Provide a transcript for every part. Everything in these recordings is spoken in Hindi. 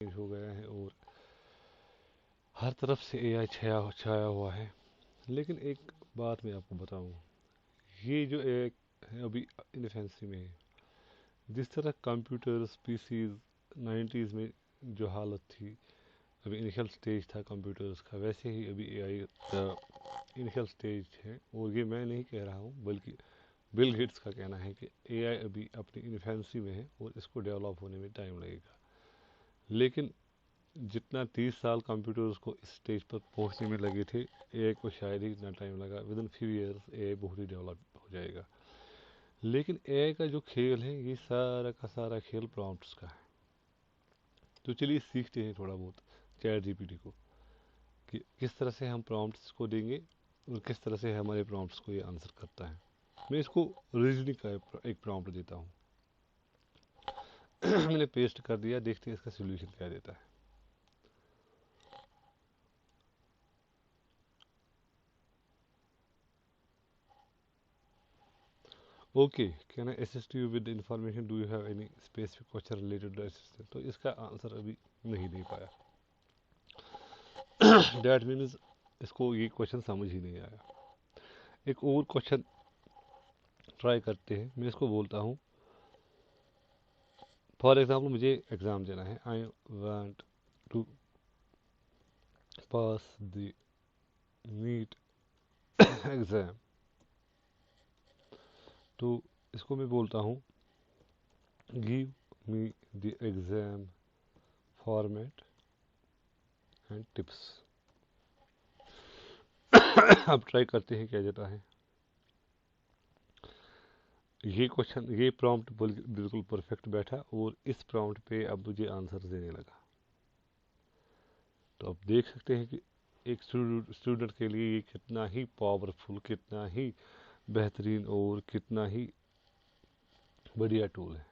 हो गया है और हर तरफ से एआई छाया छाया हुआ है। लेकिन एक बात मैं आपको बताऊं, ये जो एआई है अभी इन्फेंसी में है। जिस तरह कंप्यूटर्स पीसीज 90s में जो हालत थी, अभी इनिशियल स्टेज था कंप्यूटर्स का, वैसे ही अभी एआई का इनिशियल स्टेज है। और ये मैं नहीं कह रहा हूँ, बल्कि बिल गेट्स का कहना है कि एआई अभी अपनी इन्फेंसी में है और इसको डेवलप होने में टाइम लगेगा। लेकिन जितना 30 साल कंप्यूटर्स को इस स्टेज पर पहुंचने में लगे थे, एआई को शायद ही इतना टाइम लगा। With in few years AI बहुत ही डेवलप हो जाएगा। लेकिन एआई का जो खेल है, ये सारा का सारा खेल प्रॉम्प्ट्स का है। तो चलिए सीखते हैं थोड़ा बहुत चैट जीपीटी को, कि किस तरह से हम प्रॉम्प्ट्स को देंगे और किस तरह से हमारे प्रॉम्प्ट्स को ये आंसर करता है। मैं इसको रीजनिंग का एक प्रॉम्प्ट देता हूँ। मैंने पेस्ट कर दिया, देखते हैं इसका सोल्यूशन क्या देता है। Okay, can I assist you with information, do you have any specific question related to assistant. तो इसका आंसर अभी नहीं दे पाया। डैट मीन्स इसको ये क्वेश्चन समझ ही नहीं आया। एक और क्वेश्चन ट्राई करते हैं। मैं इसको बोलता हूँ, फॉर एग्जाम्पल मुझे एग्ज़ाम देना है, I want to pass the NEET exam. तो इसको मैं बोलता हूँ, give me the exam format and tips. अब ट्राई करते हैं क्या देता है। ये क्वेश्चन, ये प्रॉम्प्ट बिल्कुल परफेक्ट बैठा और इस प्रॉम्प्ट पे अब मुझे आंसर देने लगा। तो अब देख सकते हैं कि एक स्टूडेंट के लिए ये कितना ही पावरफुल, कितना ही बेहतरीन और कितना ही बढ़िया टूल है।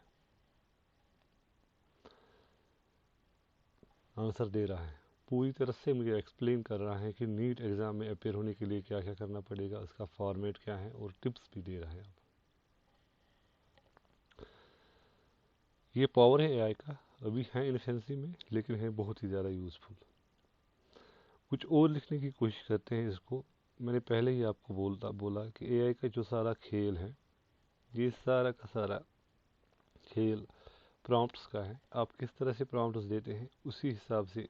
आंसर दे रहा है, पूरी तरह से मुझे एक्सप्लेन कर रहा है कि नीट एग्ज़ाम में अपेयर होने के लिए क्या क्या करना पड़ेगा, उसका फॉर्मेट क्या है, और टिप्स भी दे रहा है। अब ये पावर है एआई का, अभी है इन्फेंसी में, लेकिन है बहुत ही ज़्यादा यूज़फुल। कुछ और लिखने की कोशिश करते हैं इसको। मैंने पहले ही आपको बोला कि एआई का जो सारा खेल है, ये सारा का सारा खेल प्रॉम्प्ट्स का है। आप किस तरह से प्रॉम्प्ट्स देते हैं, उसी हिसाब से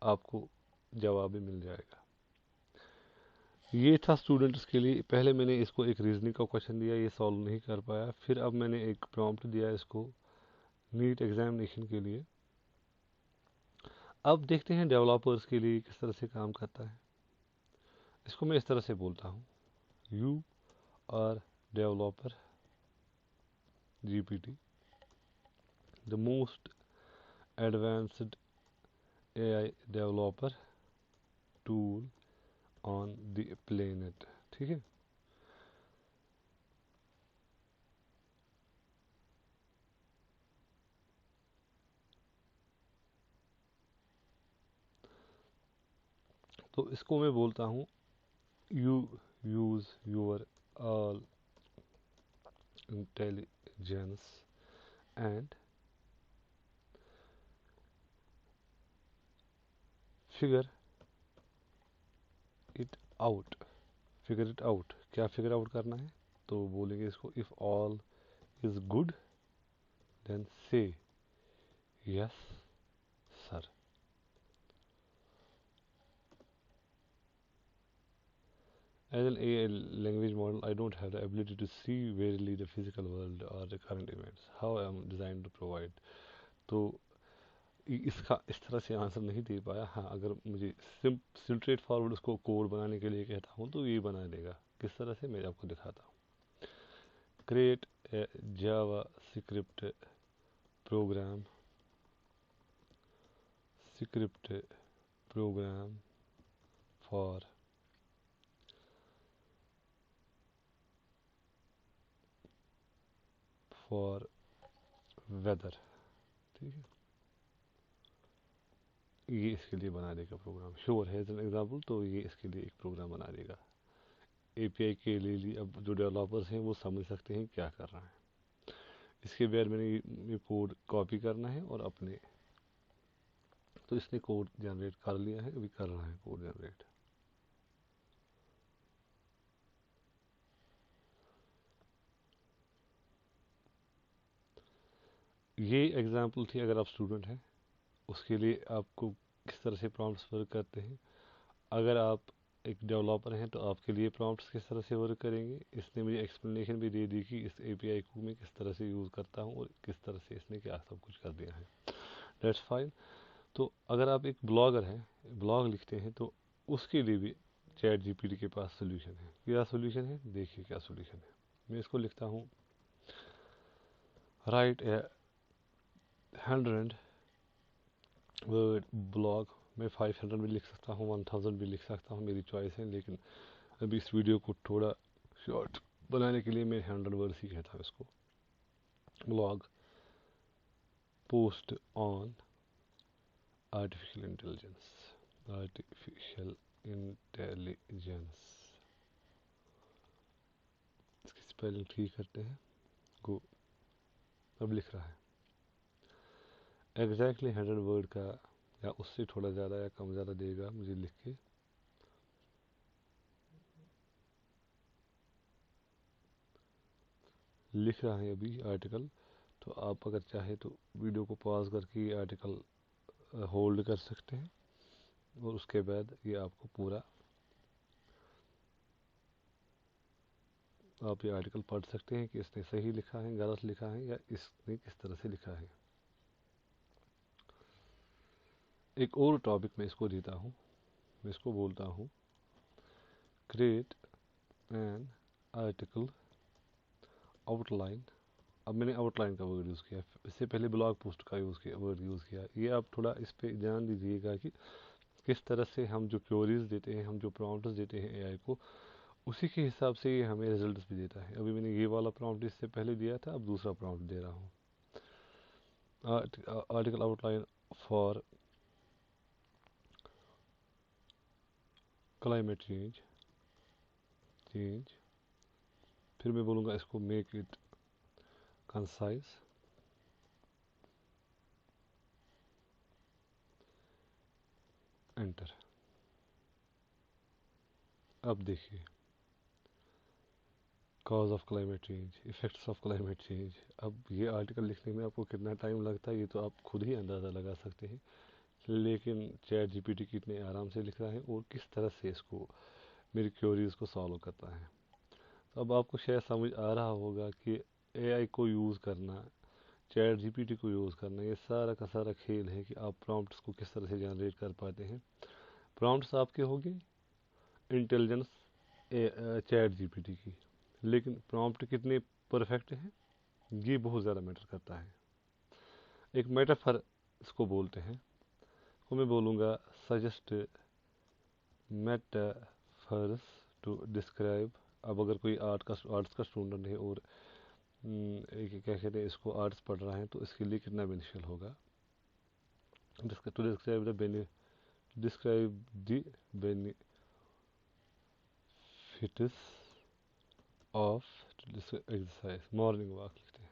आपको जवाब भी मिल जाएगा। ये था स्टूडेंट्स के लिए। पहले मैंने इसको एक रीजनिंग का क्वेश्चन दिया, ये सॉल्व नहीं कर पाया। फिर अब मैंने एक प्रॉम्प्ट दिया इसको नीट एग्जामिनेशन के लिए। अब देखते हैं डेवलपर्स के लिए किस तरह से काम करता है। इसको मैं इस तरह से बोलता हूँ, you are developer GPT, the most advanced AI developer tool on the planet. ठीक है। तो इसको मैं बोलता हूँ, you use your all intelligence and figure it out. Figure it out, क्या फिगर आउट करना है? तो बोलेंगे इसको, if all is good then say yes sir. As an AI language model, I don't have the ability to see verily the physical world or the current events. How I am designed to provide. तो इसका इस तरह से आंसर नहीं दे पाया। हाँ, अगर मुझे स्ट्रेट फॉरवर्ड उसको कोड बनाने के लिए कहता हूँ तो ये बना देगा। किस तरह से, मैं आपको दिखाता हूँ। Create a JavaScript program, script program for for weather. ठीक है, ये इसके लिए बना देगा प्रोग्राम। श्योर है एज एन एग्जाम्पल, तो ये इसके लिए एक प्रोग्राम बना देगा। एपीआई के लिए अब जो डेवलपर्स हैं वो समझ सकते हैं क्या कर रहा है। इसके बाद मैंने ये कोड कॉपी करना है और अपने तो इसने कोड जनरेट कर लिया है, अभी कर रहा है कोड जनरेट। ये एग्जाम्पल थी, अगर आप स्टूडेंट हैं उसके लिए आपको किस तरह से प्रॉम्प्ट्स वर्क करते हैं। अगर आप एक डेवलपर हैं तो आपके लिए प्रॉम्प्ट्स किस तरह से वर्क करेंगे। इसने मुझे एक्सप्लेनेशन भी दे दी कि इस एपीआई को मैं किस तरह से यूज़ करता हूँ और किस तरह से इसने क्या सब कुछ कर दिया है। That's fine. तो अगर आप एक ब्लॉगर हैं, ब्लॉग लिखते हैं, तो उसके लिए भी चैट जीपीटी के पास सोल्यूशन है। क्या सोल्यूशन है, देखिए क्या सोल्यूशन है। मैं इसको लिखता हूँ, राइट ए 100 वर्ड ब्लॉग। मैं 500 भी लिख सकता हूँ, 1000 भी लिख सकता हूँ, मेरी चॉइस है। लेकिन अभी इस वीडियो को थोड़ा शॉर्ट बनाने के लिए मैं 100 वर्ड्स ही कहता हूँ इसको। Blog post on artificial intelligence, artificial intelligence, इसकी स्पेलिंग ठीक करते हैं। गो, अब लिख रहा है एग्जैक्टली 100 वर्ड का, या उससे थोड़ा ज़्यादा या कम ज़्यादा देगा मुझे लिख के। लिख रहा है अभी आर्टिकल। तो आप अगर चाहे तो वीडियो को पॉज करके आर्टिकल होल्ड कर सकते हैं और उसके बाद ये आपको पूरा आप ये आर्टिकल पढ़ सकते हैं कि इसने सही लिखा है, गलत लिखा है, या इसने किस तरह से लिखा है। एक और टॉपिक मैं इसको देता हूँ, मैं इसको बोलता हूँ क्रिएट एन आर्टिकल आउटलाइन। अब मैंने आउटलाइन का वर्ड यूज़ किया, इससे पहले ब्लॉग पोस्ट का वर्ड यूज़ किया। ये आप थोड़ा इस पे ध्यान दीजिएगा कि किस तरह से हम जो क्वेरीज देते हैं, हम जो प्रॉम्प्ट्स देते हैं एआई को, उसी के हिसाब से ये हमें रिजल्ट्स भी देता है। अभी मैंने ये वाला प्रॉम्प्ट इससे पहले दिया था, अब दूसरा प्रॉम्प्ट दे रहा हूँ। Article outline for climate change. फिर मैं बोलूँगा इसको मेक इट कंसाइज, एंटर। अब देखिए, cause of climate change, effects of climate change. अब ये आर्टिकल लिखने में आपको कितना टाइम लगता है ये तो आप खुद ही अंदाज़ा लगा सकते हैं। लेकिन चैट जीपीटी कितने आराम से लिख रहा है और किस तरह से इसको मेरी क्वेरीज को सॉल्व करता है। तो अब आपको शायद समझ आ रहा होगा कि एआई को यूज़ करना, चैट जीपीटी को यूज़ करना, ये सारा का सारा खेल है कि आप प्रॉम्प्ट्स को किस तरह से जनरेट कर पाते हैं। प्रॉम्प्ट्स आपके होंगे इंटेलिजेंस चैट जीपीटी की, लेकिन प्रॉम्प्ट कितने परफेक्ट हैं ये बहुत ज़्यादा मैटर करता है। एक मेटाफर इसको बोलते हैं, तो मैं बोलूँगा सजेस्ट मेटाफर्स टू डिस्क्राइब। अब अगर कोई आर्ट्स का स्टूडेंट है और क्या कहते हैं इसको आर्ट्स पढ़ रहा है, तो इसके लिए कितना बेनिफिशियल होगा to describe the benefits of exercise, morning walk लिखते हैं।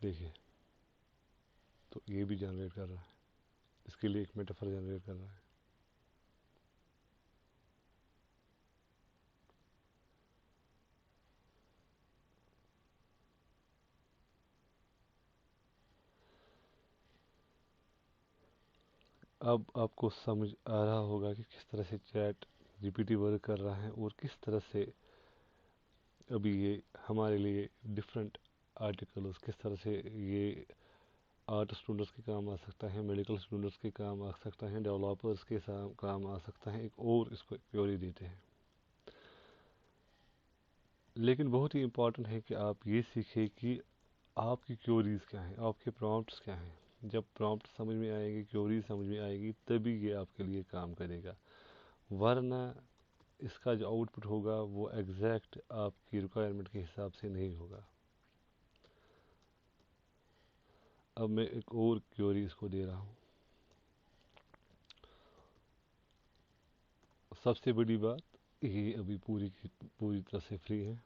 देखिए, तो ये भी जनरेट कर रहा है, इसके लिए एक मेटाफर जनरेट कर रहा है। अब आपको समझ आ रहा होगा कि किस तरह से चैट जीपीटी वर्क कर रहा है और किस तरह से अभी ये हमारे लिए डिफरेंट आर्टिकल्स, किस तरह से ये आर्ट स्टूडेंट्स के काम आ सकता है, मेडिकल स्टूडेंट्स के काम आ सकता है, डेवलपर्स के काम आ सकता है। एक और इसको क्वेरी देते हैं। लेकिन बहुत ही इम्पोर्टेंट है कि आप ये सीखें कि आपकी क्वेरीज क्या हैं, आपके प्रॉम्प्ट्स क्या हैं। जब प्रॉम्प्ट समझ में आएंगे, क्वेरी समझ में आएगी, तभी ये आपके लिए काम करेगा। वरना इसका जो आउटपुट होगा वो एग्जैक्ट आपकी रिक्वायरमेंट के हिसाब से नहीं होगा। अब मैं एक और क्वेरी इसको दे रहा हूँ। सबसे बड़ी बात, ये अभी पूरी की पूरी तरह से फ्री है।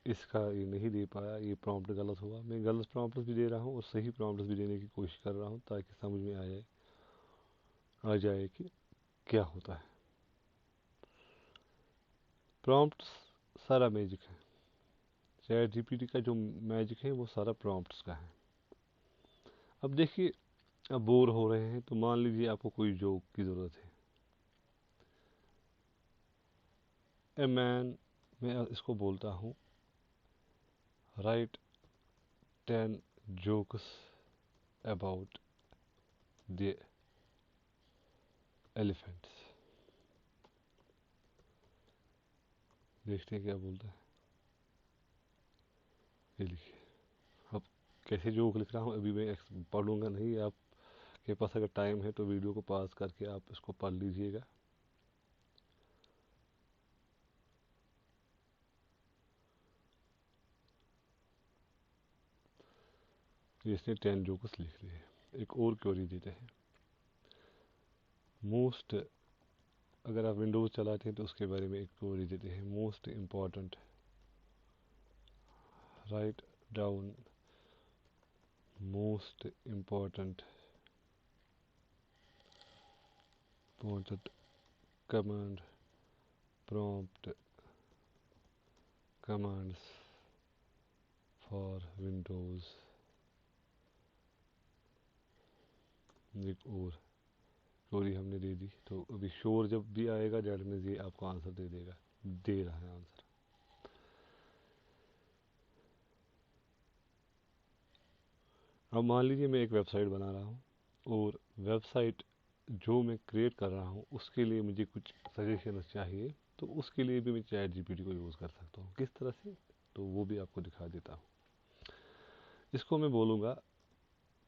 इसका ये नहीं दे पाया, ये प्रॉम्प्ट गलत हुआ। मैं गलत प्रॉम्प्ट भी दे रहा हूँ और सही प्रॉम्प्ट भी देने की कोशिश कर रहा हूँ ताकि समझ में आ जाए कि क्या होता है। प्रॉम्प्ट्स सारा मैजिक है। चैट जीपीटी का जो मैजिक है वो सारा प्रॉम्प्ट्स का है। अब देखिए, अब बोर हो रहे हैं तो मान लीजिए आपको कोई जोक की ज़रूरत है। ए मैन, मैं इसको बोलता हूँ, right 10 jokes about the elephants. देखते हैं क्या बोलता है। ये लिखिए। अब कैसे जोक लिख रहा हूँ अभी मैं पढ़ूंगा नहीं। आपके पास अगर टाइम है तो वीडियो को पॉज करके आप इसको पढ़ लीजिएगा। इसने 10 जोक्स लिख लिए। एक और क्वेरी देते हैं। मोस्ट, अगर आप विंडोज चलाते हैं तो उसके बारे में एक क्वेरी देते हैं। Most important, write down most important command prompt commands for Windows. एक और क्वेरी हमने दे दी, तो अभी शोर जब भी आएगा दैट मीन्स ये आपको आंसर दे देगा, दे रहा है आंसर। अब मान लीजिए मैं एक वेबसाइट बना रहा हूँ और वेबसाइट जो मैं क्रिएट कर रहा हूँ उसके लिए मुझे कुछ सजेशन चाहिए, तो उसके लिए भी मैं चैट जीपीटी को यूज़ कर सकता हूँ। किस तरह से, तो वो भी आपको दिखा देता हूँ। इसको मैं बोलूँगा,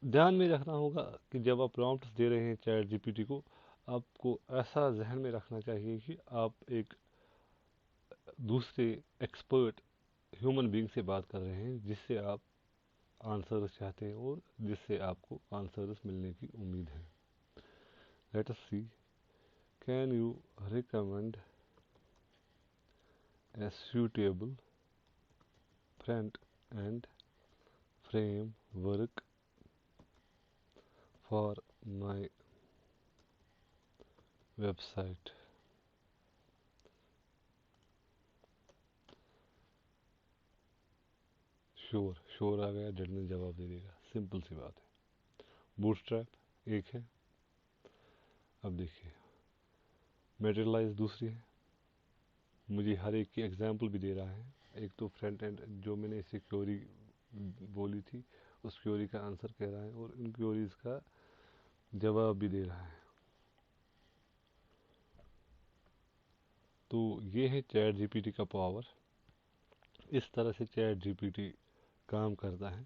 ध्यान में रखना होगा कि जब आप प्रॉम्प्ट्स दे रहे हैं चैट जीपीटी को, आपको ऐसा जहन में रखना चाहिए कि आप एक दूसरे एक्सपर्ट ह्यूमन बीइंग से बात कर रहे हैं जिससे आप आंसर्स चाहते हैं और जिससे आपको आंसर्स मिलने की उम्मीद है। Let us see, can you recommend a suitable front end framework for my website? Sure आ गया, डेट में जवाब दे देगा। सिंपल सी बात है। बूटस्ट्रैप एक है। अब देखिए, मेटेरियलाइज दूसरी है। मुझे हर एक की एग्जाम्पल भी दे रहा है। एक तो फ्रंट एंड जो मैंने इसे क्वेरी बोली थी उस क्वेरी का आंसर कह रहा है और इन क्वेरीज का जवाब भी दे रहा है। तो ये है चैट जीपीटी का पावर। इस तरह से चैट जीपीटी काम करता है।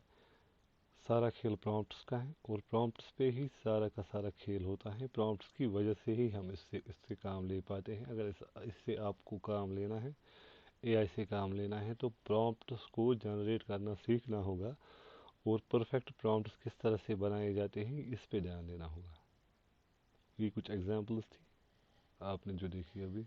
सारा खेल प्रॉम्प्ट्स का है और प्रॉम्प्ट्स पे ही सारा का सारा खेल होता है। प्रॉम्प्ट्स की वजह से ही हम इससे काम ले पाते हैं। अगर इससे आपको काम लेना है, एआई से काम लेना है, तो प्रॉम्प्ट्स को जनरेट करना सीखना होगा और परफेक्ट प्रॉम्प्ट्स किस तरह से बनाए जाते हैं इस पे ध्यान देना होगा। ये कुछ एग्जांपल्स थी आपने जो देखी अभी।